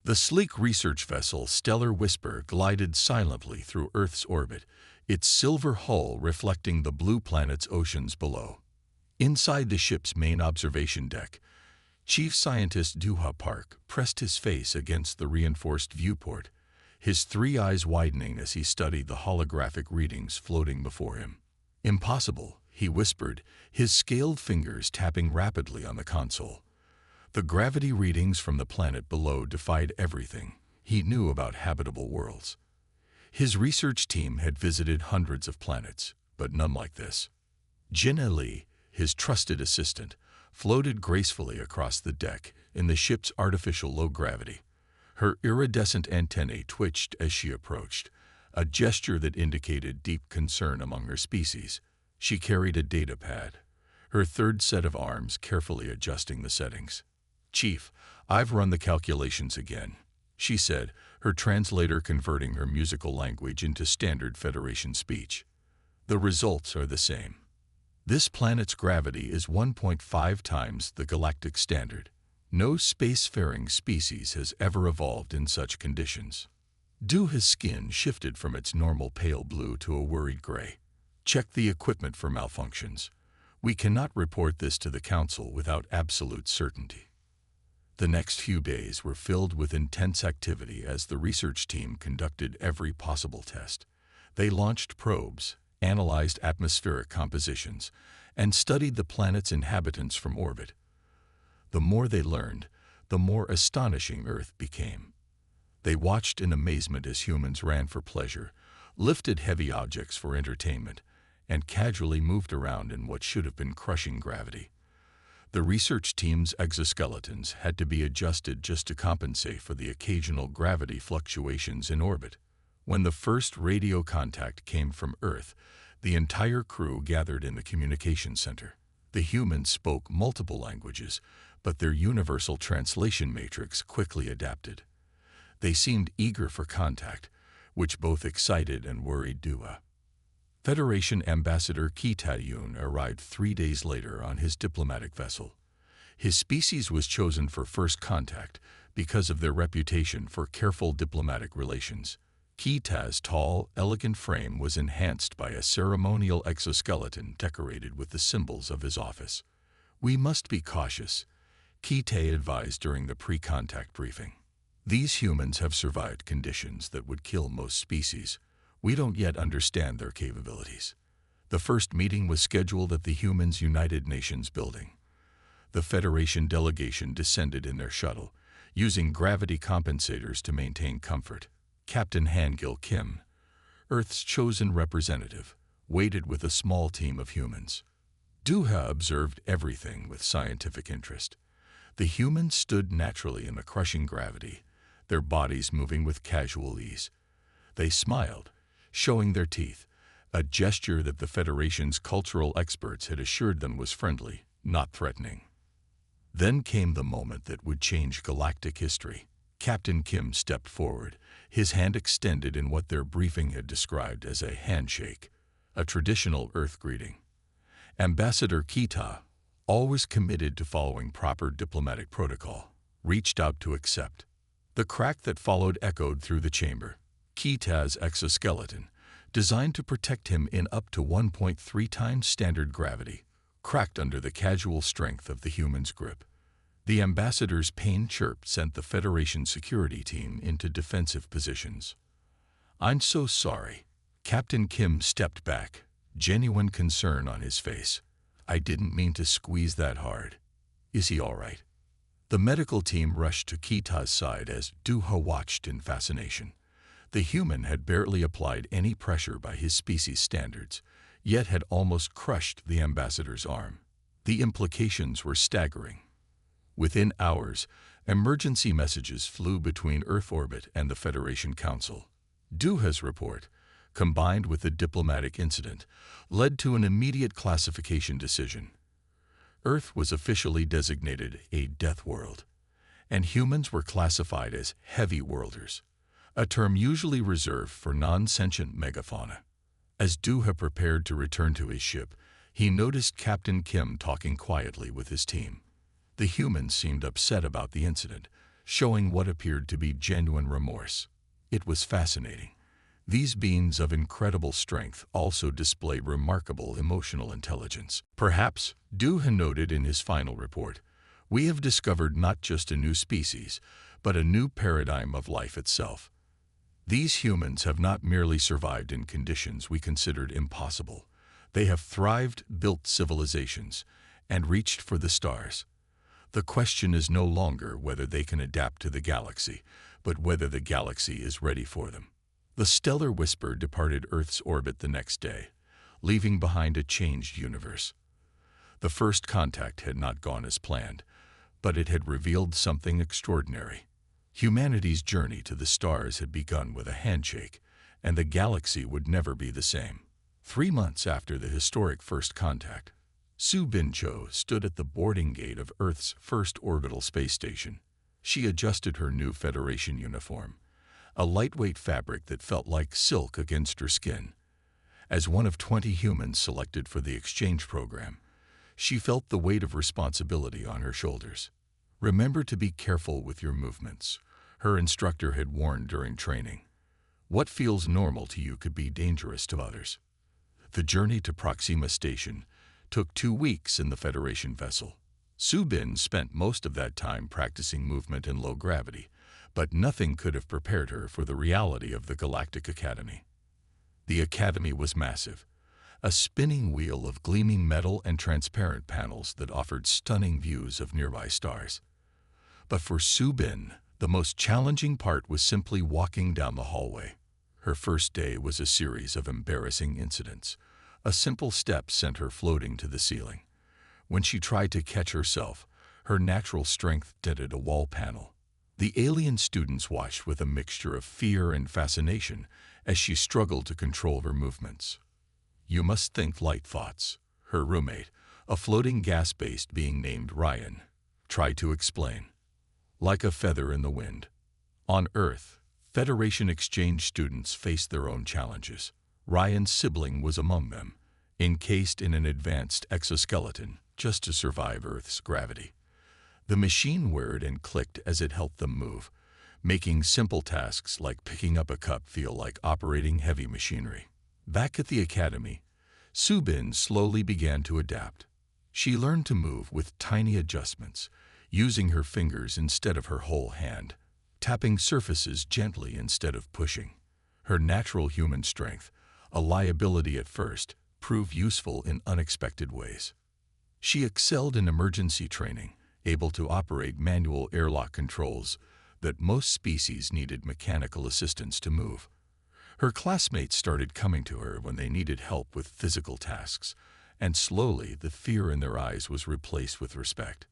The sleek research vessel Stellar Whisper glided silently through Earth's orbit, its silver hull reflecting the blue planet's oceans below. Inside the ship's main observation deck, Chief Scientist Duha Park pressed his face against the reinforced viewport, his three eyes widening as he studied the holographic readings floating before him. "Impossible," he whispered, his scaled fingers tapping rapidly on the console. The gravity readings from the planet below defied everything he knew about habitable worlds. His research team had visited hundreds of planets, but none like this. Jin Ali, his trusted assistant, floated gracefully across the deck in the ship's artificial low gravity. Her iridescent antennae twitched as she approached, a gesture that indicated deep concern among her species. She carried a data pad, her third set of arms carefully adjusting the settings. "Chief, I've run the calculations again," she said, her translator converting her musical language into standard Federation speech. "The results are the same. This planet's gravity is 1.5 times the galactic standard. No spacefaring species has ever evolved in such conditions." Duha's skin shifted from its normal pale blue to a worried gray. "Check the equipment for malfunctions. We cannot report this to the Council without absolute certainty." The next few days were filled with intense activity as the research team conducted every possible test. They launched probes, analyzed atmospheric compositions, and studied the planet's inhabitants from orbit. The more they learned, the more astonishing Earth became. They watched in amazement as humans ran for pleasure, lifted heavy objects for entertainment, and casually moved around in what should have been crushing gravity. The research team's exoskeletons had to be adjusted just to compensate for the occasional gravity fluctuations in orbit. When the first radio contact came from Earth, the entire crew gathered in the communication center. The humans spoke multiple languages, but their universal translation matrix quickly adapted. They seemed eager for contact, which both excited and worried Dua. Federation Ambassador Ki Ta-Yun arrived 3 days later on his diplomatic vessel. His species was chosen for first contact because of their reputation for careful diplomatic relations. Ki Ta's tall, elegant frame was enhanced by a ceremonial exoskeleton decorated with the symbols of his office. "We must be cautious," Ki Ta advised during the pre-contact briefing. "These humans have survived conditions that would kill most species. We don't yet understand their capabilities." The first meeting was scheduled at the Humans United Nations building. The Federation delegation descended in their shuttle, using gravity compensators to maintain comfort. Captain Han-Gil Kim, Earth's chosen representative, waited with a small team of humans. Duha observed everything with scientific interest. The humans stood naturally in the crushing gravity, their bodies moving with casual ease. They smiled, showing their teeth, a gesture that the Federation's cultural experts had assured them was friendly, not threatening. Then came the moment that would change galactic history. Captain Kim stepped forward, his hand extended in what their briefing had described as a handshake, a traditional Earth greeting. Ambassador Ki Ta, always committed to following proper diplomatic protocol, reached out to accept. The crack that followed echoed through the chamber. Ki Ta's exoskeleton, designed to protect him in up to 1.3 times standard gravity, cracked under the casual strength of the human's grip. The ambassador's pained chirp sent the Federation security team into defensive positions. "I'm so sorry." Captain Kim stepped back, genuine concern on his face. "I didn't mean to squeeze that hard. Is he all right?" The medical team rushed to Ki Ta's side as Duha watched in fascination. The human had barely applied any pressure by his species standards, yet had almost crushed the ambassador's arm. The implications were staggering. Within hours, emergency messages flew between Earth orbit and the Federation Council. Duha's report, combined with the diplomatic incident, led to an immediate classification decision. Earth was officially designated a death world, and humans were classified as heavy worlders, a term usually reserved for non-sentient megafauna. As Duha prepared to return to his ship, he noticed Captain Kim talking quietly with his team. The humans seemed upset about the incident, showing what appeared to be genuine remorse. It was fascinating. These beings of incredible strength also display remarkable emotional intelligence. Perhaps, Doohan noted in his final report, we have discovered not just a new species, but a new paradigm of life itself. These humans have not merely survived in conditions we considered impossible. They have thrived, built civilizations, and reached for the stars. The question is no longer whether they can adapt to the galaxy, but whether the galaxy is ready for them. The Stellar Whisper departed Earth's orbit the next day, leaving behind a changed universe. The first contact had not gone as planned, but it had revealed something extraordinary. Humanity's journey to the stars had begun with a handshake, and the galaxy would never be the same. 3 months after the historic first contact, Su Bin-cho stood at the boarding gate of Earth's first orbital space station. She adjusted her new Federation uniform, a lightweight fabric that felt like silk against her skin. As one of 20 humans selected for the exchange program, she felt the weight of responsibility on her shoulders. Remember to be careful with your movements, her instructor had warned during training. What feels normal to you could be dangerous to others. The journey to Proxima Station took 2 weeks in the Federation vessel. Su Bin spent most of that time practicing movement in low gravity, but nothing could have prepared her for the reality of the Galactic Academy. The Academy was massive, a spinning wheel of gleaming metal and transparent panels that offered stunning views of nearby stars. But for Su Bin, the most challenging part was simply walking down the hallway. Her first day was a series of embarrassing incidents. A simple step sent her floating to the ceiling. When she tried to catch herself, her natural strength dented a wall panel. The alien students watched with a mixture of fear and fascination as she struggled to control her movements. You must think light thoughts, her roommate, a floating gas-based being named Ryan, tried to explain. Like a feather in the wind. On Earth, Federation exchange students faced their own challenges. Ryan's sibling was among them, encased in an advanced exoskeleton just to survive Earth's gravity. The machine whirred and clicked as it helped them move, making simple tasks like picking up a cup feel like operating heavy machinery. Back at the academy, Su Bin slowly began to adapt. She learned to move with tiny adjustments, using her fingers instead of her whole hand, tapping surfaces gently instead of pushing. Her natural human strength, a liability at first, proved useful in unexpected ways. She excelled in emergency training, able to operate manual airlock controls that most species needed mechanical assistance to move. Her classmates started coming to her when they needed help with physical tasks, and slowly the fear in their eyes was replaced with respect.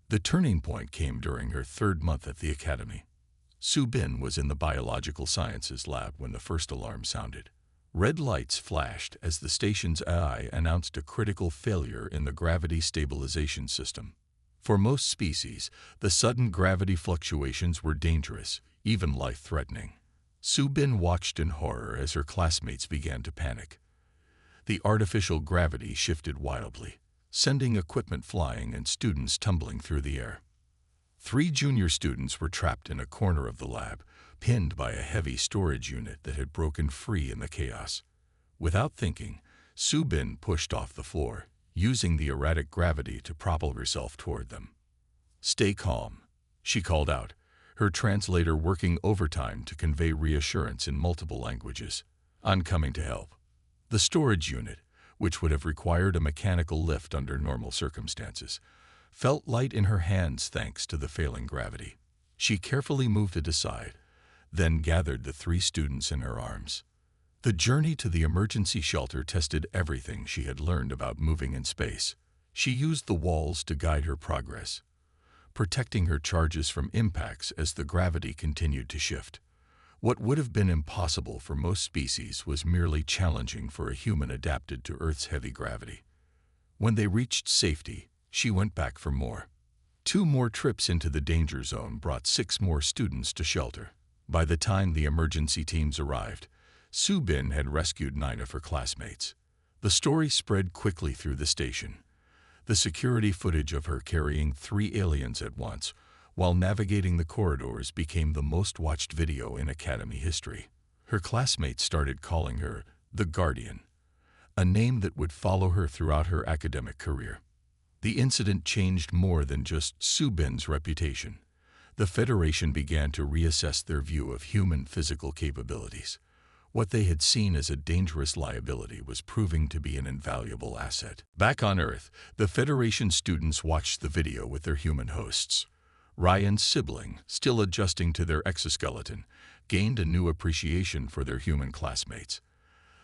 The turning point came during her 3rd month at the academy. Su Bin was in the biological sciences lab when the first alarm sounded. Red lights flashed as the station's AI announced a critical failure in the gravity stabilization system. For most species, the sudden gravity fluctuations were dangerous, even life-threatening. Su Bin watched in horror as her classmates began to panic. The artificial gravity shifted wildly, sending equipment flying and students tumbling through the air. 3 junior students were trapped in a corner of the lab, pinned by a heavy storage unit that had broken free in the chaos. Without thinking, Su Bin pushed off the floor, using the erratic gravity to propel herself toward them. "Stay calm," she called out, her translator working overtime to convey reassurance in multiple languages. "I'm coming to help." The storage unit, which would have required a mechanical lift under normal circumstances, felt light in her hands thanks to the failing gravity. She carefully moved it aside, then gathered the 3 students in her arms. The journey to the emergency shelter tested everything she had learned about moving in space. She used the walls to guide her progress, protecting her charges from impacts as the gravity continued to shift. What would have been impossible for most species was merely challenging for a human adapted to Earth's heavy gravity. When they reached safety, she went back for more. 2 more trips into the danger zone brought 6 more students to shelter. By the time the emergency teams arrived, Su Bin had rescued 9 of her classmates. The story spread quickly through the station. The security footage of her carrying 3 aliens at once, while navigating the corridors became the most watched video in Academy history. Her classmates started calling her the Guardian, a name that would follow her throughout her academic career. The incident changed more than just Subin's reputation. The Federation began to reassess their view of human physical capabilities. What they had seen as a dangerous liability was proving to be an invaluable asset. Back on Earth, the Federation students watched the video with their human hosts. Ryan's sibling, still adjusting to their exoskeleton, gained a new appreciation for their human classmates.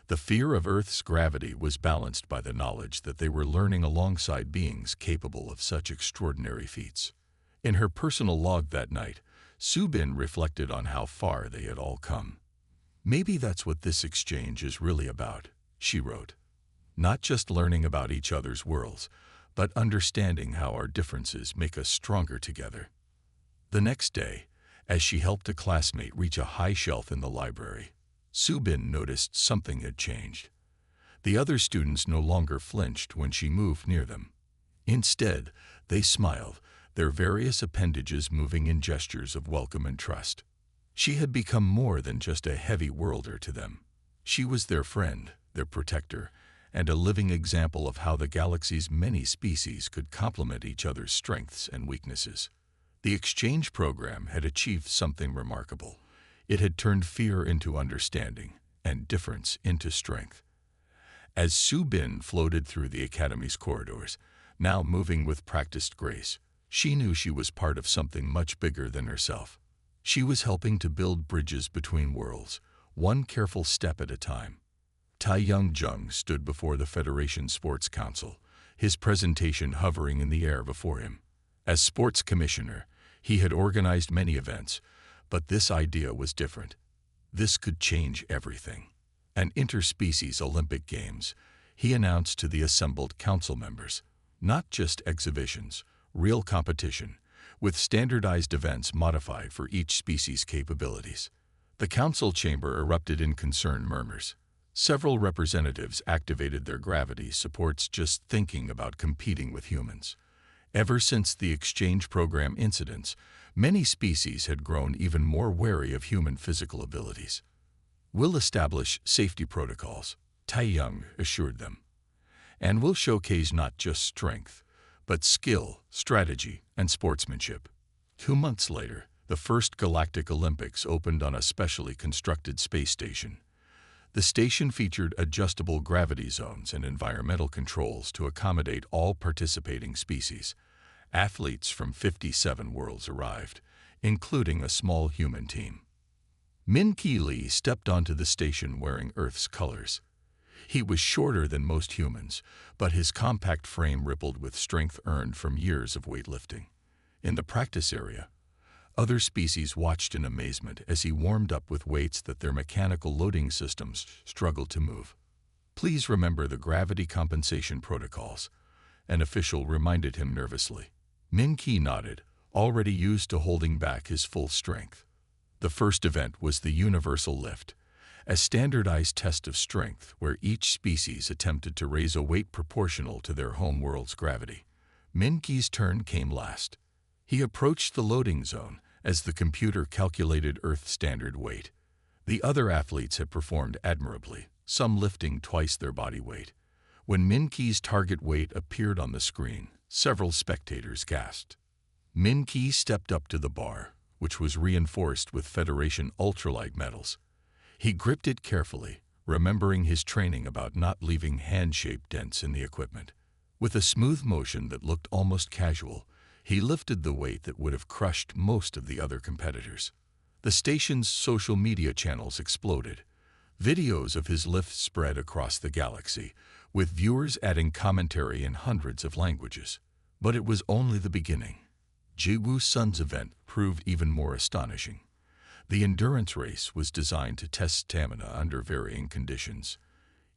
The fear of Earth's gravity was balanced by the knowledge that they were learning alongside beings capable of such extraordinary feats. In her personal log that night, Subin reflected on how far they had all come. "Maybe that's what this exchange is really about," she wrote. "Not just learning about each other's worlds, but understanding how our differences make us stronger together." The next day, as she helped a classmate reach a high shelf in the library, Subin noticed something had changed. The other students no longer flinched when she moved near them. Instead, they smiled, their various appendages moving in gestures of welcome and trust. She had become more than just a heavy worlder to them. She was their friend, their protector, and a living example of how the galaxy's many species could complement each other's strengths and weaknesses. The exchange program had achieved something remarkable. It had turned fear into understanding and difference into strength. As Subin floated through the Academy's corridors, now moving with practiced grace, she knew she was part of something much bigger than herself. She was helping to build bridges between worlds, one careful step at a time. Tai Young-jung stood before the Federation Sports Council, his presentation hovering in the air before him. As sports commissioner, he had organized many events, but this idea was different. This could change everything. An interspecies Olympic Games, he announced to the assembled council members. Not just exhibitions, real competition, with standardized events modified for each species' capabilities. The council chamber erupted in concerned murmurs. Several representatives activated their gravity supports just thinking about competing with humans. Ever since the exchange program incidents, many species had grown even more wary of human physical abilities. "We'll establish safety protocols," Tai Young assured them. "And we'll showcase not just strength, but skill, strategy, and sportsmanship." 2 months later, the first Galactic Olympics opened on a specially constructed space station. The station featured adjustable gravity zones and environmental controls to accommodate all participating species. Athletes from 57 worlds arrived, including a small human team. Min-Ki Lee stepped onto the station wearing Earth's colors. He was shorter than most humans, but his compact frame rippled with strength earned from years of weightlifting. In the practice area, other species watched in amazement as he warmed up with weights that their mechanical loading systems struggled to move. "Please remember the gravity compensation protocols," an official reminded him nervously. Min-Ki nodded, already used to holding back his full strength. The first event was the Universal Lift, a standardized test of strength where each species attempted to raise a weight proportional to their home world's gravity. Min-Ki's turn came last. He approached the loading zone as the computer calculated Earth standard weight. The other athletes had performed admirably, some lifting twice their body weight. When Min-Ki's target weight appeared on the screen, several spectators gasped. Min-Ki stepped up to the bar, which was reinforced with Federation ultralight metals. He gripped it carefully, remembering his training about not leaving hand-shaped dents in the equipment. With a smooth motion that looked almost casual, he lifted the weight that would have crushed most of the other competitors. The station's social media channels exploded. Videos of his lift spread across the galaxy, with viewers adding commentary in hundreds of languages. But it was only the beginning. Ji-Woo Sun's event proved even more astonishing. The endurance race was designed to test stamina under varying conditions.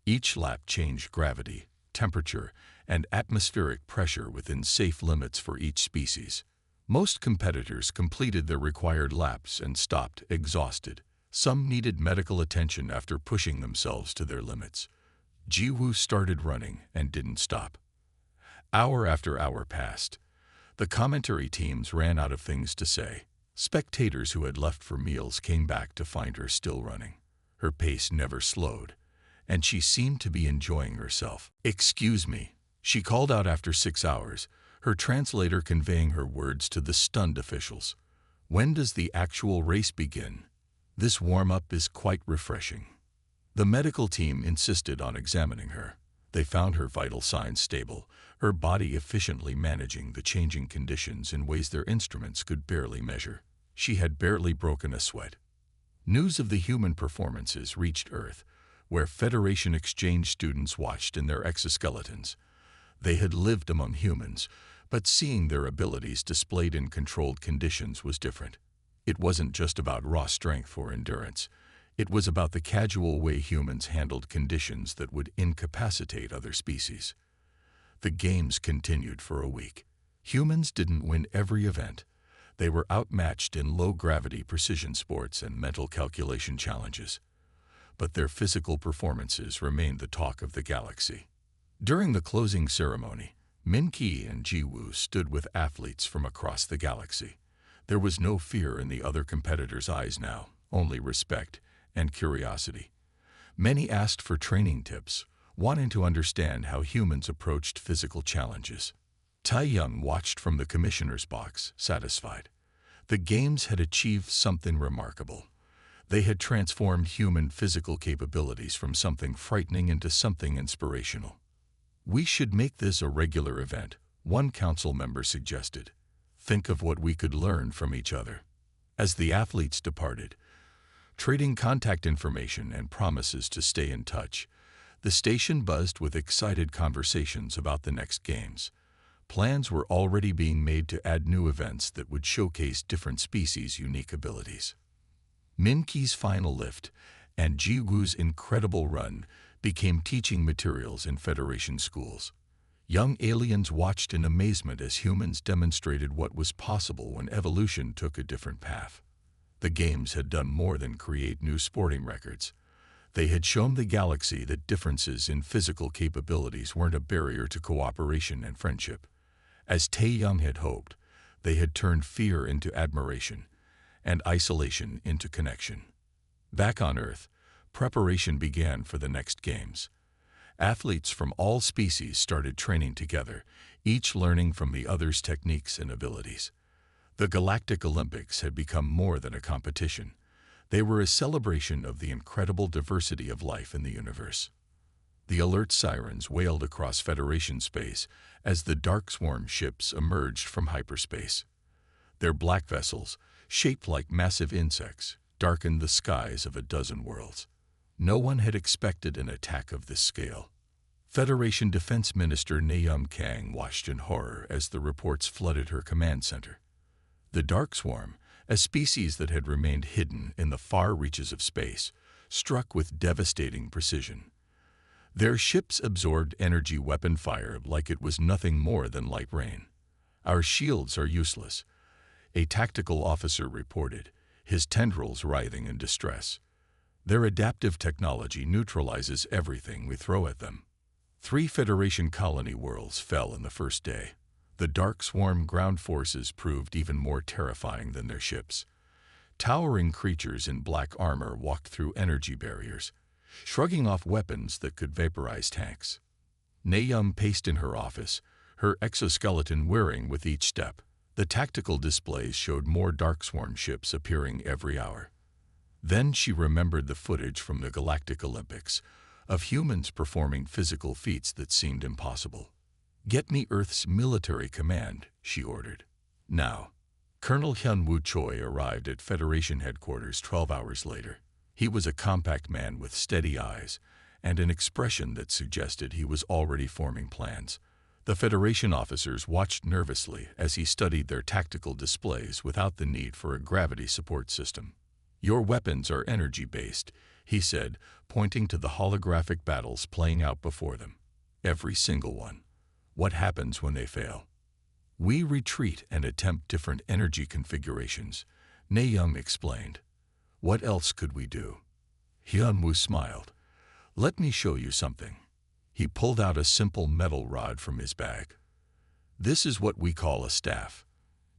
Each lap changed gravity, temperature, and atmospheric pressure within safe limits for each species. Most competitors completed their required laps and stopped exhausted. Some needed medical attention after pushing themselves to their limits. Ji-Woo started running and didn't stop. Hour after hour passed. The commentary teams ran out of things to say. Spectators who had left for meals came back to find her still running. Her pace never slowed, and she seemed to be enjoying herself. "Excuse me," she called out after 6 hours, her translator conveying her words to the stunned officials. "When does the actual race begin? This warm-up is quite refreshing." The medical team insisted on examining her. They found her vital signs stable, her body efficiently managing the changing conditions in ways their instruments could barely measure. She had barely broken a sweat. News of the human performances reached Earth, where Federation exchange students watched in their exoskeletons. They had lived among humans, but seeing their abilities displayed in controlled conditions was different. It wasn't just about raw strength or endurance. It was about the casual way humans handled conditions that would incapacitate other species. The games continued for a week. Humans didn't win every event. They were outmatched in low-gravity precision sports and mental calculation challenges. But their physical performances remained the talk of the galaxy. During the closing ceremony, Min-Ki and Ji-Woo stood with athletes from across the galaxy. There was no fear in the other competitors' eyes now, only respect and curiosity. Many asked for training tips, wanting to understand how humans approached physical challenges. Tai-Young watched from the commissioner's box, satisfied. The games had achieved something remarkable. They had transformed human physical capabilities from something frightening into something inspirational. "We should make this a regular event," one council member suggested. "Think of what we could learn from each other." As the athletes departed, trading contact information and promises to stay in touch, the station buzzed with excited conversations about the next games. Plans were already being made to add new events that would showcase different species' unique abilities. Min-Ki's final lift and Ji-Woo's incredible run became teaching materials in Federation schools. Young aliens watched in amazement as humans demonstrated what was possible when evolution took a different path. The games had done more than create new sporting records. They had shown the galaxy that differences in physical capabilities weren't a barrier to cooperation and friendship. As Tai-Young had hoped, they had turned fear into admiration and isolation into connection. Back on Earth, preparation began for the next games. Athletes from all species started training together, each learning from the other's techniques and abilities. The Galactic Olympics had become more than a competition. They were a celebration of the incredible diversity of life in the universe. The alert sirens wailed across Federation space as the Dark Swarm ships emerged from hyperspace. Their black vessels, shaped like massive insects, darkened the skies of a dozen worlds. No one had expected an attack of this scale. Federation Defense Minister Naeum Kang watched in horror as the reports flooded her command center. The Dark Swarm, a species that had remained hidden in the far reaches of space, struck with devastating precision. Their ships absorbed energy weapon fire like it was nothing more than light rain. "Our shields are useless," a tactical officer reported, his tendrils writhing in distress. "Their adaptive technology neutralizes everything we throw at them." 3 Federation colony worlds fell in the first day. The Dark Swarm ground forces proved even more terrifying than their ships. Towering creatures in black armor walked through energy barriers, shrugging off weapons that could vaporize tanks. Naeum paced in her office, her exoskeleton wearing with each step. The tactical displays showed more Dark Swarm ships appearing every hour. Then she remembered the footage from the Galactic Olympics, of humans performing physical feats that seemed impossible. "Get me Earth's military command," she ordered. Now, Colonel Hyun-Woo Choi arrived at Federation headquarters 12 hours later. He was a compact man with steady eyes and an expression that suggested he was already forming plans. The Federation officers watched nervously as he studied their tactical displays without the need for a gravity support system. "Your weapons are energy-based," he said, pointing to the holographic battles playing out before them. "Every single one. What happens when they fail?" "We retreat and attempt different energy configurations," Naeum explained. "What else could we do?" Hyun-Woo smiled. "Let me show you something." He pulled out a simple metal rod from his bag. This is what we call a staff.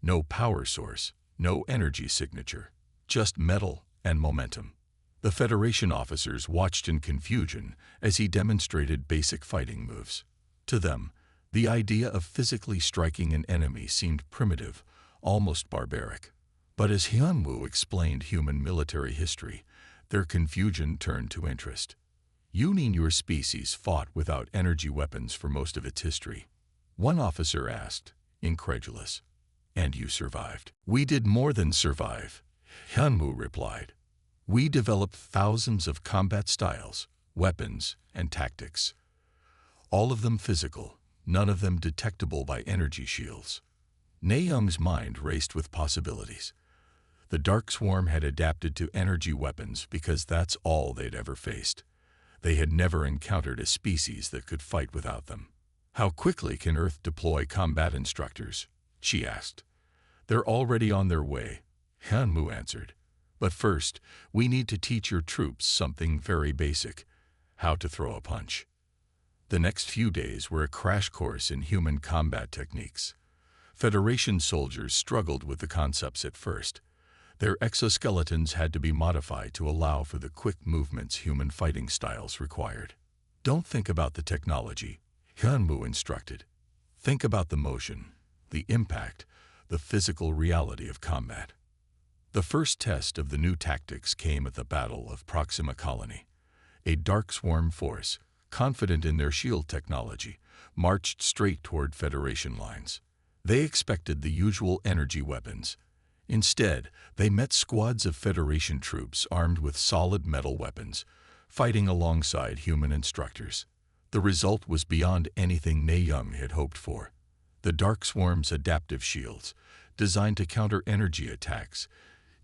No power source, no energy signature, just metal and momentum. The Federation officers watched in confusion as he demonstrated basic fighting moves. To them, the idea of physically striking an enemy seemed primitive, almost barbaric. But as Hyunwoo explained human military history, their confusion turned to interest. "You mean your species fought without energy weapons for most of its history?" One officer asked, incredulous. "And you survived?" "We did more than survive," Hyunwoo replied. "We developed thousands of combat styles, weapons, and tactics. All of them physical, none of them detectable by energy shields." Nayoung's mind raced with possibilities. The Dark Swarm had adapted to energy weapons because that's all they'd ever faced. They had never encountered a species that could fight without them. "How quickly can Earth deploy combat instructors?" she asked. "They're already on their way," Hyunwoo answered. "But first, we need to teach your troops something very basic: how to throw a punch." The next few days were a crash course in human combat techniques. Federation soldiers struggled with the concepts at first. Their exoskeletons had to be modified to allow for the quick movements human fighting styles required. "Don't think about the technology," Hyunwoo instructed. "Think about the motion, the impact, the physical reality of combat." The first test of the new tactics came at the Battle of Proxima Colony. A Dark Swarm force, confident in their shield technology, marched straight toward Federation lines. They expected the usual energy weapons. Instead, they met squads of Federation troops armed with solid metal weapons, fighting alongside human instructors. The result was beyond anything Nayoung had hoped for. The Dark Swarm's adaptive shields, designed to counter energy attacks,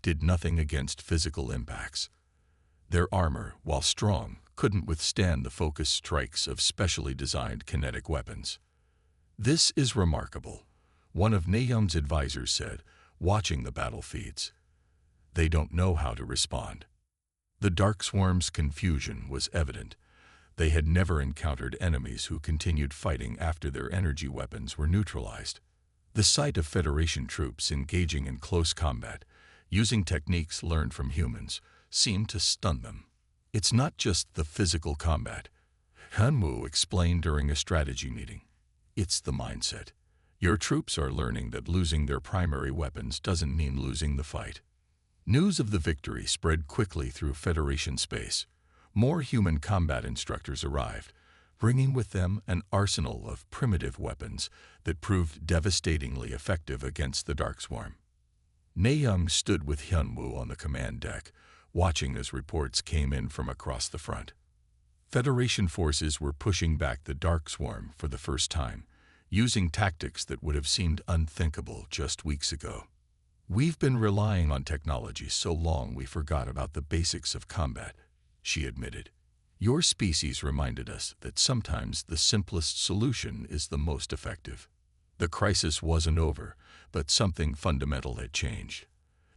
did nothing against physical impacts. Their armor, while strong, couldn't withstand the focused strikes of specially designed kinetic weapons. "This is remarkable," one of Nayoung's advisors said, watching the battle feeds. "They don't know how to respond." The Dark Swarm's confusion was evident. They had never encountered enemies who continued fighting after their energy weapons were neutralized. The sight of Federation troops engaging in close combat, using techniques learned from humans, seemed to stun them. "It's not just the physical combat," Hyunwoo explained during a strategy meeting. "It's the mindset. Your troops are learning that losing their primary weapons doesn't mean losing the fight." News of the victory spread quickly through Federation space. More human combat instructors arrived, bringing with them an arsenal of primitive weapons that proved devastatingly effective against the Dark Swarm. Nayoung stood with Hyunwoo on the command deck, watching as reports came in from across the front. Federation forces were pushing back the Dark Swarm for the first time, using tactics that would have seemed unthinkable just weeks ago. "We've been relying on technology so long we forgot about the basics of combat," she admitted. "Your species reminded us that sometimes the simplest solution is the most effective." The crisis wasn't over, but something fundamental had changed.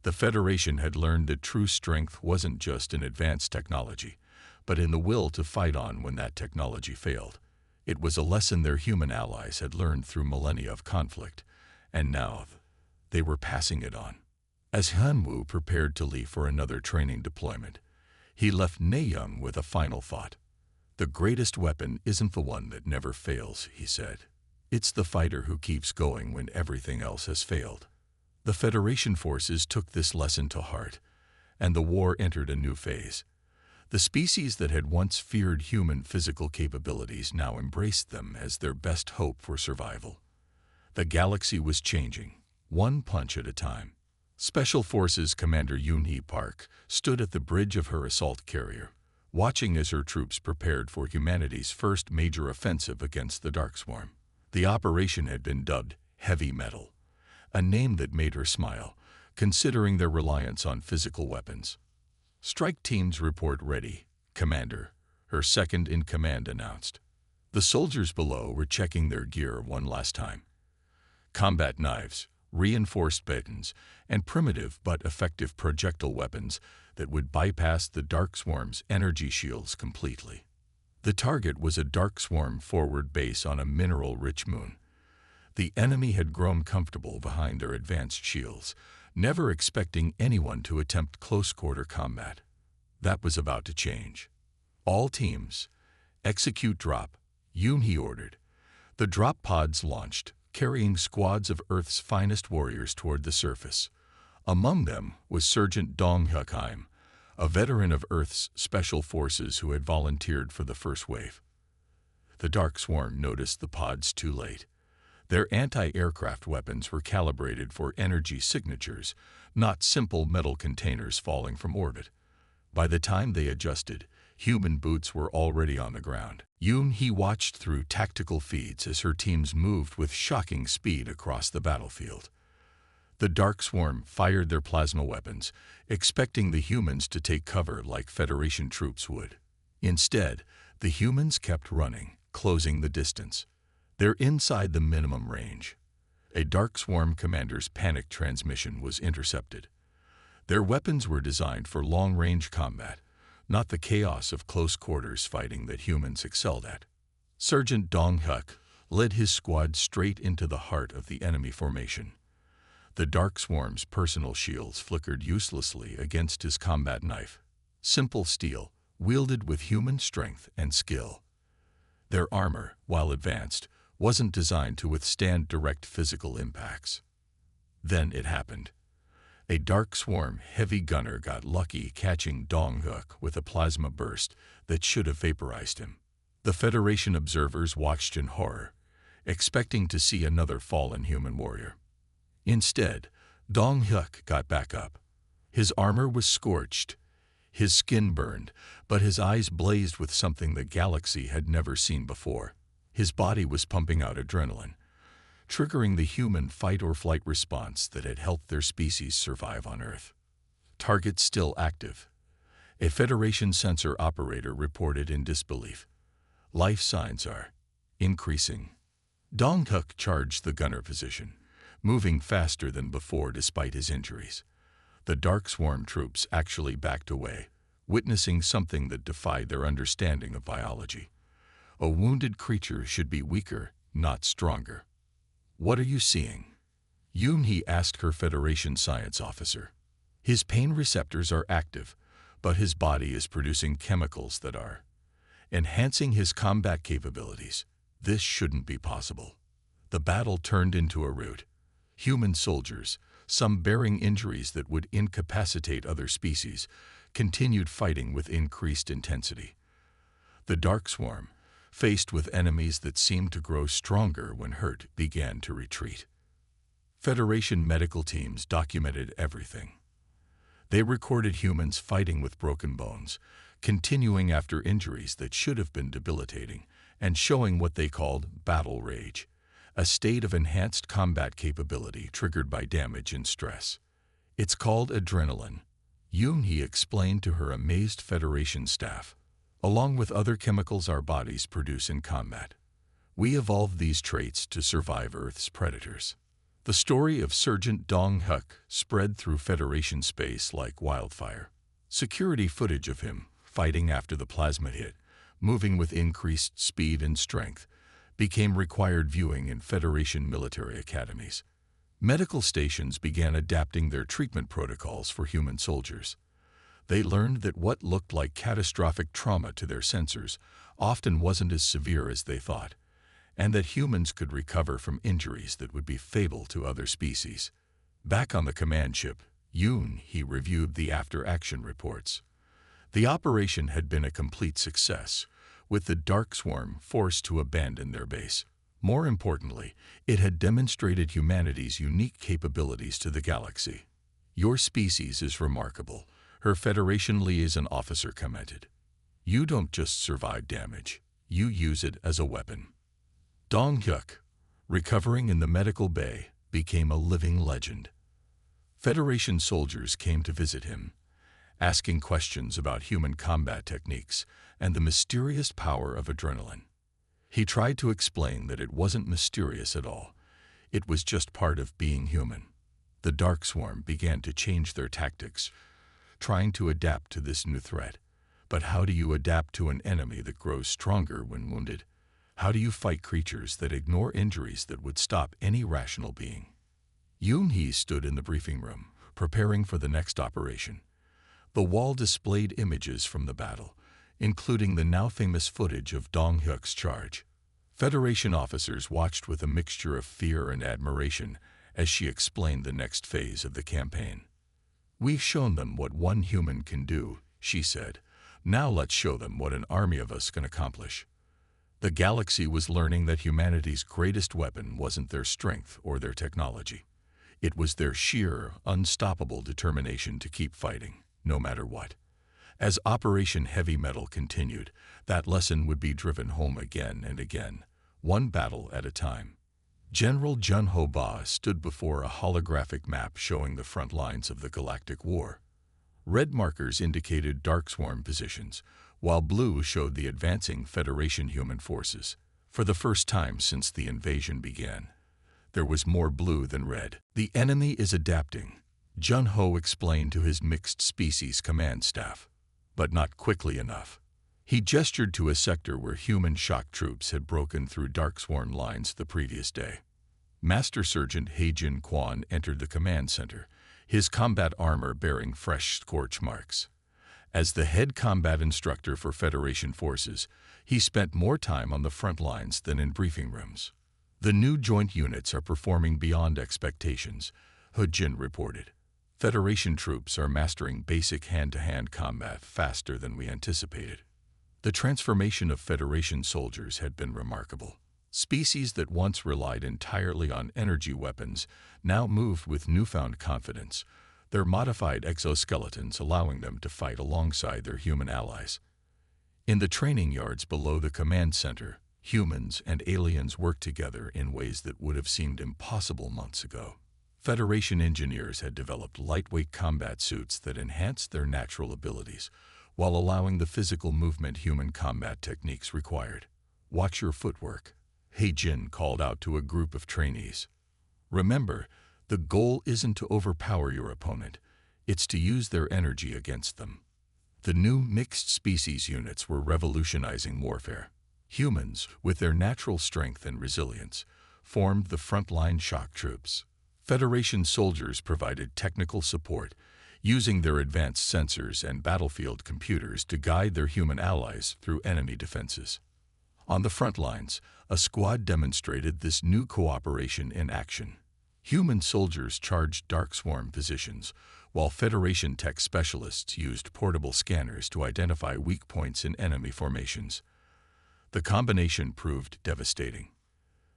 The Federation had learned that true strength wasn't just in advanced technology, but in the will to fight on when that technology failed. It was a lesson their human allies had learned through millennia of conflict, and now they were passing it on. As Hyunwoo prepared to leave for another training deployment, he left Nayoung with a final thought. "The greatest weapon isn't the one that never fails," he said. "It's the fighter who keeps going when everything else has failed." The Federation forces took this lesson to heart, and the war entered a new phase. The species that had once feared human physical capabilities now embraced them as their best hope for survival. The galaxy was changing, one punch at a time. Special Forces Commander Yoon-hee Park stood at the bridge of her assault carrier, watching as her troops prepared for humanity's first major offensive against the Dark Swarm. The operation had been dubbed Heavy Metal, a name that made her smile, considering their reliance on physical weapons. "Strike teams report ready, Commander," her second-in-command announced. The soldiers below were checking their gear one last time. Combat knives, reinforced batons, and primitive but effective projectile weapons that would bypass the Dark Swarm's energy shields completely. The target was a Dark Swarm forward base on a mineral-rich moon. The enemy had grown comfortable behind their advanced shields, never expecting anyone to attempt close-quarter combat. That was about to change. All teams, execute drop, he ordered. The drop pods launched, carrying squads of Earth's finest warriors toward the surface. Among them was Sergeant Dong Hyuk, a veteran of Earth's special forces who had volunteered for the first wave. The Dark Swarm noticed the pods too late. Their anti-aircraft weapons were calibrated for energy signatures, not simple metal containers falling from orbit. By the time they adjusted, human boots were already on the ground. He watched through tactical feeds as her teams moved with shocking speed across the battlefield. The Dark Swarm fired their plasma weapons, expecting the humans to take cover like Federation troops would. Instead, the humans kept running, closing the distance. They're inside the minimum range. A Dark Swarm commander's panic transmission was intercepted. Their weapons were designed for long-range combat, not the chaos of close-quarters fighting that humans excelled at. Sergeant Dong Hyuk led his squad straight into the heart of the enemy formation. The Dark Swarm's personal shields flickered uselessly against his combat knife, simple steel, wielded with human strength and skill. Their armor, while advanced, wasn't designed to withstand direct physical impacts. Then it happened. A Dark Swarm heavy gunner got lucky catching Dong Hyuk with a plasma burst that should have vaporized him. The Federation observers watched in horror, expecting to see another fallen human warrior. Instead, Dong Hyuk got back up. His armor was scorched, his skin burned, but his eyes blazed with something the galaxy had never seen before. His body was pumping out adrenaline, triggering the human fight-or-flight response that had helped their species survive on Earth. Target still active. A Federation sensor operator reported in disbelief. Life signs are increasing. Dong Hyuk charged the gunner position, moving faster than before despite his injuries. The Dark Swarm troops actually backed away, witnessing something that defied their understanding of biology. A wounded creature should be weaker, not stronger. "What are you seeing?" He asked her Federation science officer. "His pain receptors are active, but his body is producing chemicals that are enhancing his combat capabilities. This shouldn't be possible." The battle turned into a rout. Human soldiers, some bearing injuries that would incapacitate other species, continued fighting with increased intensity. The Dark Swarm, faced with enemies that seemed to grow stronger when hurt, began to retreat. Federation medical teams documented everything. They recorded humans fighting with broken bones, continuing after injuries that should have been debilitating, and showing what they called battle rage, a state of enhanced combat capability triggered by damage and stress. "It's called adrenaline," He explained to her amazed Federation staff, "along with other chemicals our bodies produce in combat. We evolved these traits to survive Earth's predators." The story of Sergeant Dong Hyuk spread through Federation space like wildfire. Security footage of him, fighting after the plasma hit, moving with increased speed and strength, became required viewing in Federation military academies. Medical stations began adapting their treatment protocols for human soldiers. They learned that what looked like catastrophic trauma to their sensors often wasn't as severe as they thought, and that humans could recover from injuries that would be fatal to other species. Back on the command ship, he reviewed the after-action reports. The operation had been a complete success, with the Dark Swarm forced to abandon their base. More importantly, it had demonstrated humanity's unique capabilities to the galaxy. "Your species is remarkable," her Federation liaison officer commented. "You don't just survive damage, you use it as a weapon." Dong Hyuk, recovering in the medical bay, became a living legend. Federation soldiers came to visit him, asking questions about human combat techniques and the mysterious power of adrenaline. He tried to explain that it wasn't mysterious at all. It was just part of being human. The Dark Swarm began to change their tactics, trying to adapt to this new threat. But how do you adapt to an enemy that grows stronger when wounded? How do you fight creatures that ignore injuries that would stop any rational being? Yoon-hee stood in the briefing room, preparing for the next operation. The wall displayed images from the battle, including the now famous footage of Dong-hyuk's charge. Federation officers watched with a mixture of fear and admiration as she explained the next phase of the campaign. "We've shown them what one human can do," she said. "Now let's show them what an army of us can accomplish." The galaxy was learning that humanity's greatest weapon wasn't their strength or their technology. It was their sheer, unstoppable determination to keep fighting, no matter what. As Operation Heavy Metal continued, that lesson would be driven home again and again, one battle at a time. General Jun-ho Ba stood before a holographic map showing the front lines of the Galactic War. Red markers indicated Dark Swarm positions, while blue showed the advancing Federation human forces. For the first time since the invasion began, there was more blue than red. "The enemy is adapting," Jun-ho explained to his mixed species command staff, "but not quickly enough." He gestured to a sector where human shock troops had broken through Dark Swarm lines the previous day. Master Sergeant Hae-jin Kwon entered the command center, his combat armor bearing fresh scorch marks. As the head combat instructor for Federation forces, he spent more time on the front lines than in briefing rooms. "The new joint units are performing beyond expectations," Hae-jin reported. "Federation troops are mastering basic hand-to-hand combat faster than we anticipated." The transformation of Federation soldiers had been remarkable. Species that once relied entirely on energy weapons now moved with newfound confidence, their modified exoskeletons allowing them to fight alongside their human allies. In the training yards below the command center, humans and aliens worked together in ways that would have seemed impossible months ago. Federation engineers had developed lightweight combat suits that enhanced their natural abilities, while allowing the physical movement human combat techniques required. "Watch your footwork," Hae-jin called out to a group of trainees. "Remember, the goal isn't to overpower your opponent, it's to use their energy against them." The new mixed species units were revolutionizing warfare. Humans, with their natural strength and resilience, formed the frontline shock troops. Federation soldiers provided technical support, using their advanced sensors and battlefield computers to guide their human allies through enemy defenses. On the front lines, a squad demonstrated this new cooperation in action. Human soldiers charged Dark Swarm positions, while Federation tech specialists used portable scanners to identify weak points in enemy formations. The combination proved devastating.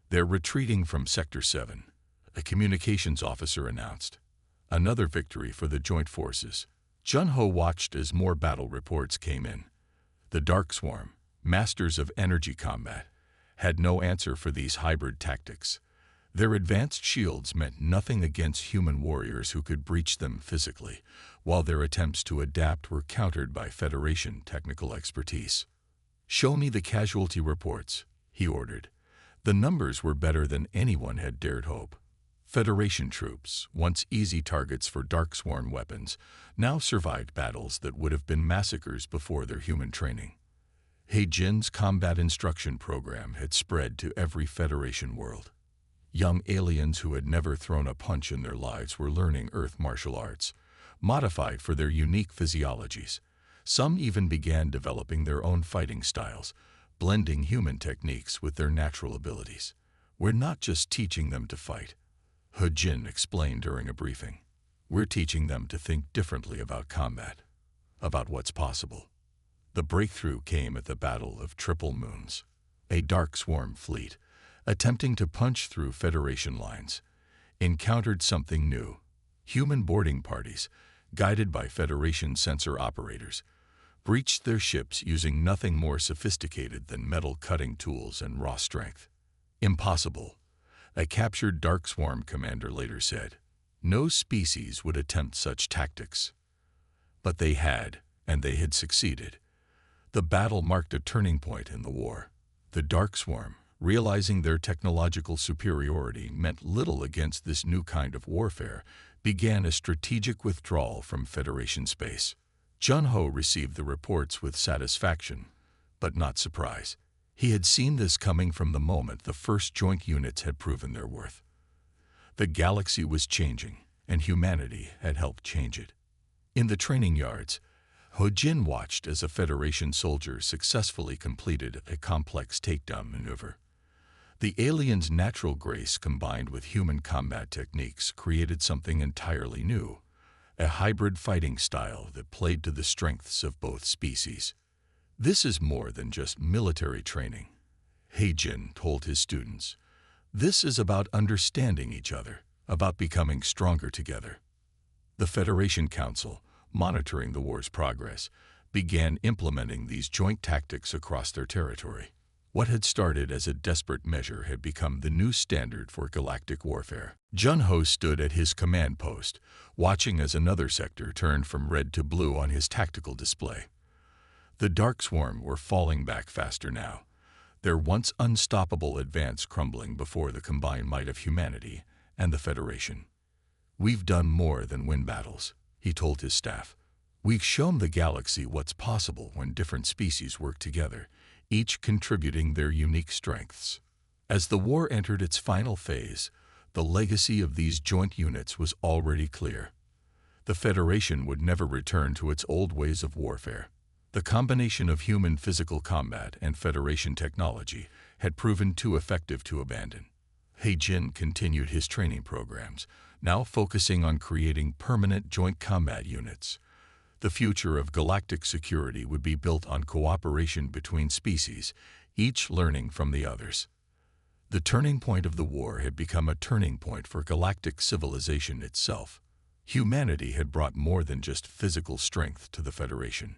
"They're retreating from Sector 7, a communications officer announced. Another victory for the joint forces. Jun-ho watched as more battle reports came in. The Dark Swarm, masters of energy combat, had no answer for these hybrid tactics. Their advanced shields meant nothing against human warriors who could breach them physically, while their attempts to adapt were countered by Federation technical expertise. "Show me the casualty reports," he ordered. The numbers were better than anyone had dared hope. Federation troops, once easy targets for Dark Swarm weapons, now survived battles that would have been massacres before their human training. Hae-jin's combat instruction program had spread to every Federation world. Young aliens who had never thrown a punch in their lives were learning Earth martial arts, modified for their unique physiologies. Some even began developing their own fighting styles, blending human techniques with their natural abilities. "We're not just teaching them to fight," Hae-jin explained during a briefing. "We're teaching them to think differently about combat, about what's possible." The breakthrough came at the Battle of Triple Moons. A Dark Swarm fleet, attempting to punch through Federation lines, encountered something new. Human boarding parties, guided by Federation sensor operators, breached their ships using nothing more sophisticated than metal cutting tools and raw strength. "Impossible," a captured Dark Swarm commander later said. "No species would attempt such tactics." But they had, and they had succeeded. The battle marked a turning point in the war. The Dark Swarm, realizing their technological superiority meant little against this new kind of warfare, began a strategic withdrawal from Federation space. Jun-ho received the reports with satisfaction, but not surprise. He had seen this coming from the moment the first joint units had proven their worth. The galaxy was changing, and humanity had helped change it. In the training yards, Ho-Jin watched as a Federation soldier successfully completed a complex takedown maneuver. The alien's natural grace combined with human combat techniques created something entirely new, a hybrid fighting style that played to the strengths of both species. This is more than just military training, Ho-Jin told his students. This is about understanding each other, about becoming stronger together. The Federation Council, monitoring the war's progress, began implementing these joint tactics across their territory. What had started as a desperate measure had become the new standard for galactic warfare. Jun-Ho stood at his command post, watching as another sector turned from red to blue on his tactical display. The Dark Swarm were falling back faster now, their once unstoppable advance crumbling before the combined might of humanity and the Federation. "We've done more than win battles," he told his staff. "We've shown the galaxy what's possible when different species work together, each contributing their unique strengths." As the war entered its final phase, the legacy of these joint units was already clear. The Federation would never return to its old ways of warfare. The combination of human physical combat and Federation technology had proven too effective to abandon. Ho-Jin continued his training programs, now focusing on creating permanent joint combat units. The future of galactic security would be built on cooperation between species, each learning from the others. The turning point of the war had become a turning point for galactic civilization itself. Humanity had brought more than just physical strength to the Federation.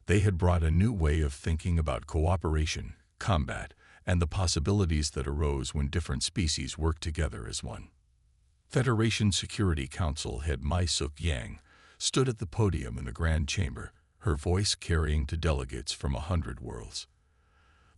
They had brought a new way of thinking about cooperation, combat, and the possibilities that arose when different species worked together as one. Federation Security Council head Mai-Suk Yang stood at the podium in the Grand Chamber, her voice carrying to delegates from 100 worlds.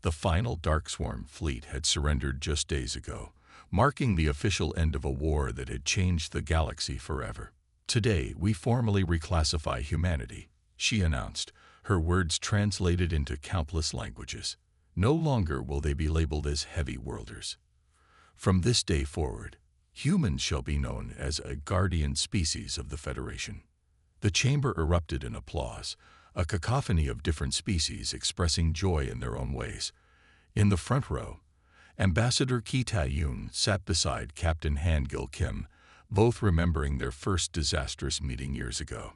The final Dark Swarm fleet had surrendered just days ago, marking the official end of a war that had changed the galaxy forever. "Today, we formally reclassify humanity," she announced, her words translated into countless languages. "No longer will they be labeled as heavy worlders. From this day forward, humans shall be known as a guardian species of the Federation." The chamber erupted in applause, a cacophony of different species expressing joy in their own ways. In the front row, Ambassador Ki Ta-yoon sat beside Captain Han-Gil Kim, both remembering their first disastrous meeting years ago.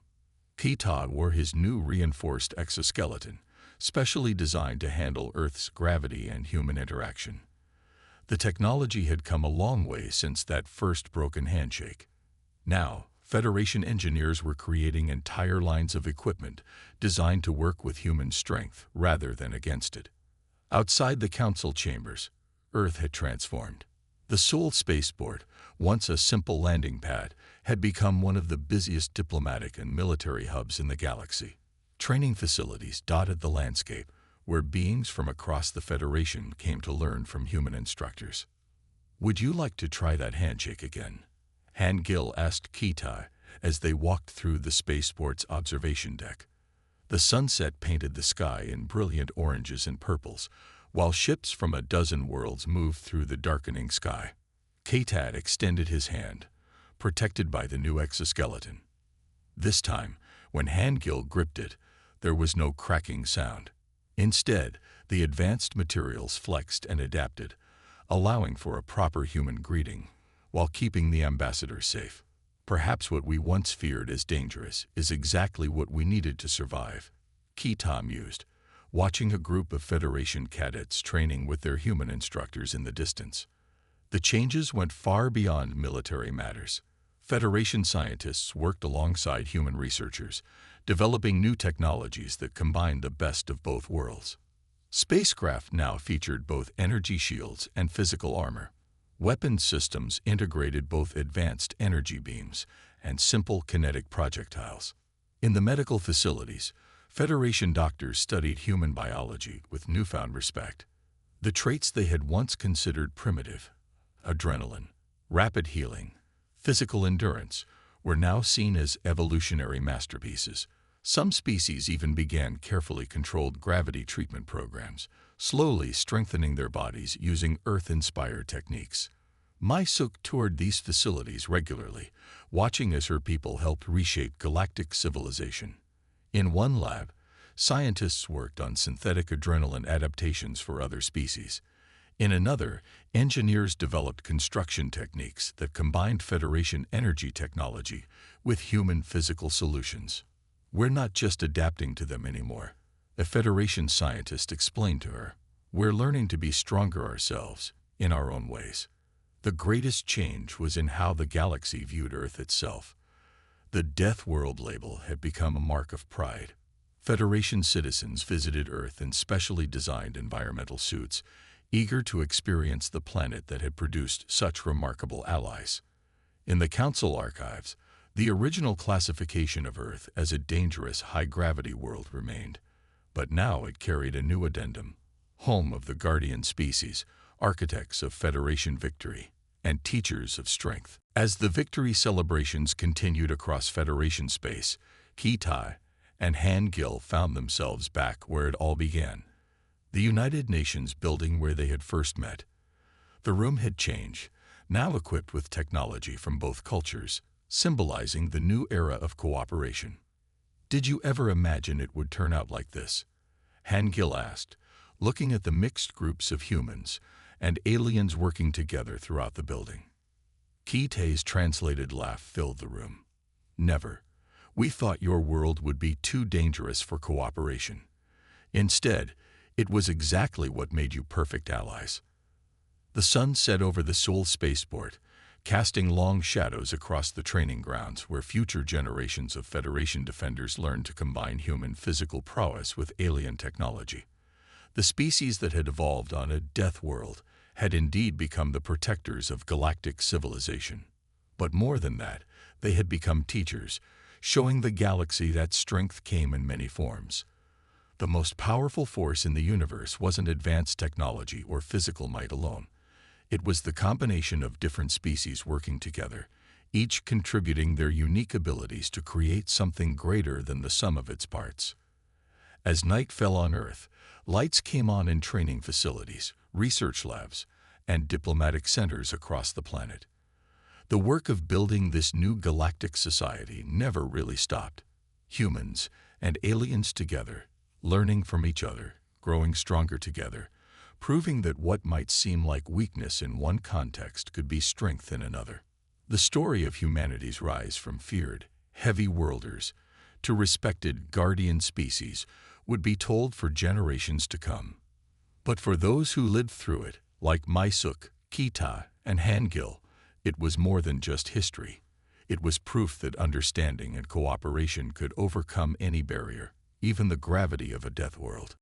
Ki Ta wore his new reinforced exoskeleton, specially designed to handle Earth's gravity and human interaction. The technology had come a long way since that first broken handshake. Now, Federation engineers were creating entire lines of equipment designed to work with human strength rather than against it. Outside the council chambers, Earth had transformed. The Seoul spaceport, once a simple landing pad, had become one of the busiest diplomatic and military hubs in the galaxy. Training facilities dotted the landscape, where beings from across the Federation came to learn from human instructors. "Would you like to try that handshake again?" Han-Gil asked Ki Ta as they walked through the spaceport's observation deck. The sunset painted the sky in brilliant oranges and purples, while ships from a dozen worlds moved through the darkening sky. Ki Ta extended his hand, protected by the new exoskeleton. This time, when Han-Gil gripped it, there was no cracking sound. Instead, the advanced materials flexed and adapted, allowing for a proper human greeting, while keeping the ambassador safe. "Perhaps what we once feared as dangerous is exactly what we needed to survive," Ki Ta mused, watching a group of Federation cadets training with their human instructors in the distance. The changes went far beyond military matters. Federation scientists worked alongside human researchers, developing new technologies that combined the best of both worlds. Spacecraft now featured both energy shields and physical armor. Weapon systems integrated both advanced energy beams and simple kinetic projectiles. In the medical facilities, Federation doctors studied human biology with newfound respect. The traits they had once considered primitive, adrenaline, rapid healing, physical endurance, were now seen as evolutionary masterpieces. Some species even began carefully controlled gravity treatment programs, slowly strengthening their bodies using Earth-inspired techniques. Mai Suk toured these facilities regularly, watching as her people helped reshape galactic civilization. In one lab, scientists worked on synthetic adrenaline adaptations for other species. In another, engineers developed construction techniques that combined Federation energy technology with human physical solutions. "We're not just adapting to them anymore," a Federation scientist explained to her. "We're learning to be stronger ourselves, in our own ways." The greatest change was in how the galaxy viewed Earth itself. The Death World label had become a mark of pride. Federation citizens visited Earth in specially designed environmental suits, eager to experience the planet that had produced such remarkable allies. In the Council archives, the original classification of Earth as a dangerous high-gravity world remained, but now it carried a new addendum: home of the guardian species, architects of Federation victory, and teachers of strength. As the victory celebrations continued across Federation space, Ki-Tai and Han Gil found themselves back where it all began, the United Nations building where they had first met. The room had changed, now equipped with technology from both cultures, symbolizing the new era of cooperation. "Did you ever imagine it would turn out like this?" Han Gil asked, looking at the mixed groups of humans and aliens working together throughout the building. Ki-Tai's translated laugh filled the room. "Never. We thought your world would be too dangerous for cooperation. Instead, it was exactly what made you perfect allies." The sun set over the Seoul spaceport, casting long shadows across the training grounds where future generations of Federation defenders learned to combine human physical prowess with alien technology. The species that had evolved on a death world had indeed become the protectors of galactic civilization. But more than that, they had become teachers, showing the galaxy that strength came in many forms. The most powerful force in the universe wasn't advanced technology or physical might alone. It was the combination of different species working together, each contributing their unique abilities to create something greater than the sum of its parts. As night fell on Earth, lights came on in training facilities, research labs, and diplomatic centers across the planet. The work of building this new galactic society never really stopped. Humans and aliens together, learning from each other, growing stronger together, proving that what might seem like weakness in one context could be strength in another. The story of humanity's rise from feared, heavy worlders to respected guardian species would be told for generations to come. But for those who lived through it, like Mai Suk, Ki-Tai, and Han Gil, it was more than just history. It was proof that understanding and cooperation could overcome any barrier, even the gravity of a death world.